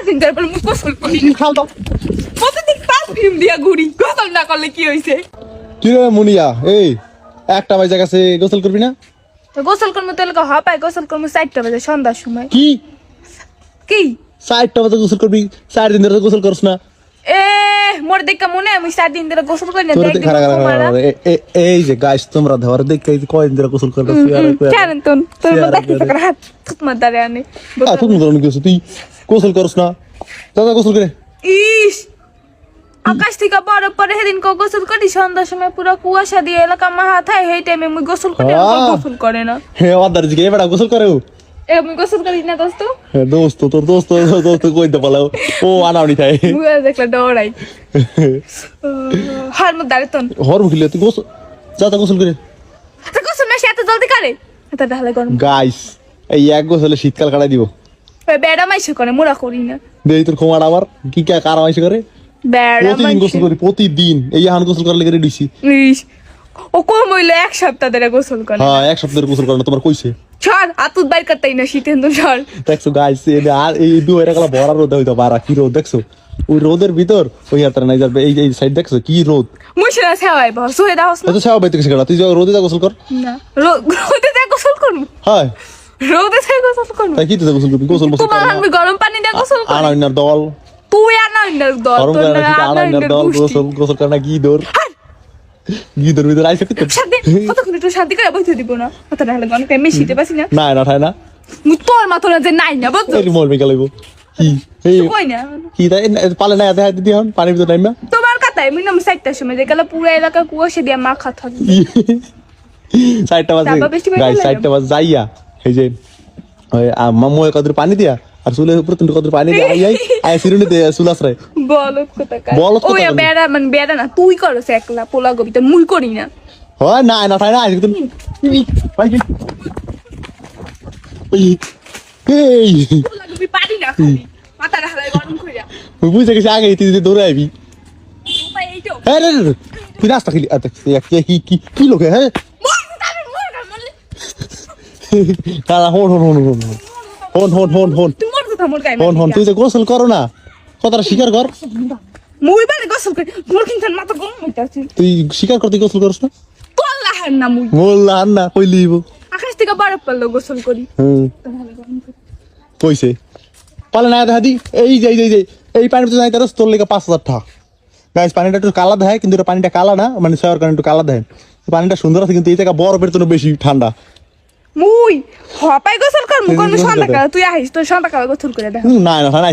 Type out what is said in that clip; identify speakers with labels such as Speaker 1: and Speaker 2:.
Speaker 1: দিন ধরে মুখ গোসল করি
Speaker 2: খাল দাও
Speaker 1: প্রতিদিন পারফিউম দিয়া ঘুরি গোসল না করলে কি হইছে
Speaker 2: কি রে মুনিয়া এই একটা বাজে কাছে গোসল করবি না
Speaker 1: তো গোসল করবো তাহলে হাপায় গোসল করবো 4টা বাজে সন্ধ্যার সময়
Speaker 2: কি
Speaker 1: কি
Speaker 2: 4টা বাজে গোসল করবি 4 দিন ধরে গোসল করছ না
Speaker 1: এ মোর দেখা মনে আমি 4 দিন ধরে গোসল করি না
Speaker 2: তোর
Speaker 1: দেখ
Speaker 2: খারাপ এই যে গাইস তোমরা ধর দেখে কয়দিন ধরে গোসল করবে
Speaker 1: কেন তোর মধ্যে একটা হাত তোমার দাঁড়ে আনে
Speaker 2: তুমি ধরনের কিছু তুই গোসল করছ না দাদা গোসল করে
Speaker 1: ইস আকাশ থেকে বরফ পরে সেদিন গোসল করি সন্ধ্যার সময় পুরো কুয়াশা দিয়ে এলাকা মাথা থাকে সেই টাইমে মুই গোসল করি গোসল করে না
Speaker 2: হে ওদার দিকে এবারে গোসল করে
Speaker 1: এ মুই গোসল করি না দোস্ত
Speaker 2: হ্যাঁ দোস্ত তোর দোস্ত কইতে পালাও ও আনাউনি তাই
Speaker 1: মুই দেখলা ডরাই হার মত দাঁড়ে তন
Speaker 2: হর মুখিলে তুই গোসল যা গোসল করে
Speaker 1: তা গোসল মেশে এত জলদি করে এত ঢালে গরম
Speaker 2: গাইস এই এক গোসলে শীতকাল কাটাই দিব
Speaker 1: ওই বেড়া মাইছে করে মোরা করি না
Speaker 2: দেই তোর খোমার আবার কি কে কার মাইছে করে
Speaker 1: বেড়া
Speaker 2: প্রতিদিন গোসল
Speaker 1: মাইছে
Speaker 2: করি প্রতিদিন এই হান গোসল করলে লেগে দিছি
Speaker 1: ইস ও কম হইলো 1 সপ্তাহ ধরে গোসল করে
Speaker 2: হ্যাঁ এক সপ্তাহ ধরে গোসল করে না তোমার কইছে
Speaker 1: ছাড় আতুত বাইর করতেই না শীতেন তো ছাড়
Speaker 2: দেখছো গাইস আর এই দুইটা গলা বড় রোদ হইতো পারা কি রোদ দেখছো ওই রোদের ভিতর ওই হাতটা নাই যাবে এই সাইড দেখছো কি রোদ
Speaker 1: মুশরা সেওয়াই বস হয়ে দাও না
Speaker 2: তো ছাও বাইতে গেছে তুই যা রোদে যা গোসল কর
Speaker 1: না রোদে যা গোসল করব
Speaker 2: হ্যাঁ
Speaker 1: রোদে যা গোসল করব
Speaker 2: তাই কি তুই গোসল করবি গোসল গোসল
Speaker 1: তোমার আমি গরম পানি দিয়ে গোসল করি
Speaker 2: আনাইনার দল
Speaker 1: তুই আনাইনার দল
Speaker 2: গরম
Speaker 1: তোর
Speaker 2: করে না আনাইনার দল গোসল গোসল করে না কি দর গিদর ভিতর আইছে কি
Speaker 1: শান্তি কতক্ষণ একটু শান্তি করে বসে দিব না কথা না হলে অনেক টাইম মিশিতে পারছি না
Speaker 2: না না ঠাই না
Speaker 1: মুই তোর মাথা না যে নাই না বুঝছো
Speaker 2: এই মল মেকা লাগবো কি এই
Speaker 1: কই না
Speaker 2: কি তাই পালে না দেখা দিদি হন পানির ভিতর নাইমা
Speaker 1: তোমার কথাই মুই নাম 4টার সময় যে গেল পুরো এলাকা কুয়াশা দিয়া মাখা থাকবে
Speaker 2: 4টা বাজে
Speaker 1: তারপর বৃষ্টি পড়ে
Speaker 2: গাইস
Speaker 1: গেলে?
Speaker 2: 4টা বাজে যাইয়া এই যে ওই মামু কত পানি দিয়া আর চুলের উপর তুমি কত পানি দিয়া আই সিরুনি দে চুলাস রে
Speaker 1: বলত কথা কাই
Speaker 2: বলত কথা
Speaker 1: ওই
Speaker 2: বলি।
Speaker 1: বেড়া মানে বেড়া না তুই করছ একলা পোলা গবিতা মুই করি না
Speaker 2: হয় না না ঠাই না আইছে তুমি ভাই এই
Speaker 1: পোলা গবি পারি না খালি মাথা ঢালাই গরম কইরা
Speaker 2: বুঝে গেছি আগে তুই দৌড়ে আইবি
Speaker 1: উপায় এইটো
Speaker 2: হ্যাঁ রে তুই রাস্তা খেলি কি লোকে হ্যাঁ
Speaker 1: মোর তার মোর গামলে
Speaker 2: তারা হন হন হন হন হন হন হন হন
Speaker 1: তুই মোর কথা মোর গাই
Speaker 2: হন হন তুই যে গোসল করো না কথাটা স্বীকার কর
Speaker 1: মুই বারে গোসল করি মোর কিন্তু মাথা গরম হইতাছে
Speaker 2: তুই স্বীকার করতে গোসল করছ না
Speaker 1: তোল্লা হার না মুই
Speaker 2: বললা আর না কই লিব
Speaker 1: আকাশ থেকে বরফ পড়লো গোসল করি
Speaker 2: কইছে পালে না দেখা দি এই যে এই পানির তো যাই তার তোর লেগে 5000 টাকা গাইস পানিটা একটু কালা দেয় কিন্তু এটা পানিটা কালা না মানে শাওয়ার কারণে একটু কালা দেয় পানিটা সুন্দর আছে কিন্তু এই জায়গা বরফের জন্য বেশি ঠান্ডা
Speaker 1: মুই হপাই গোসল কর মুই কোন সন্ধ্যা কাল তুই আইস তোর সন্ধ্যা কাল গোসল করে দেখ
Speaker 2: না না না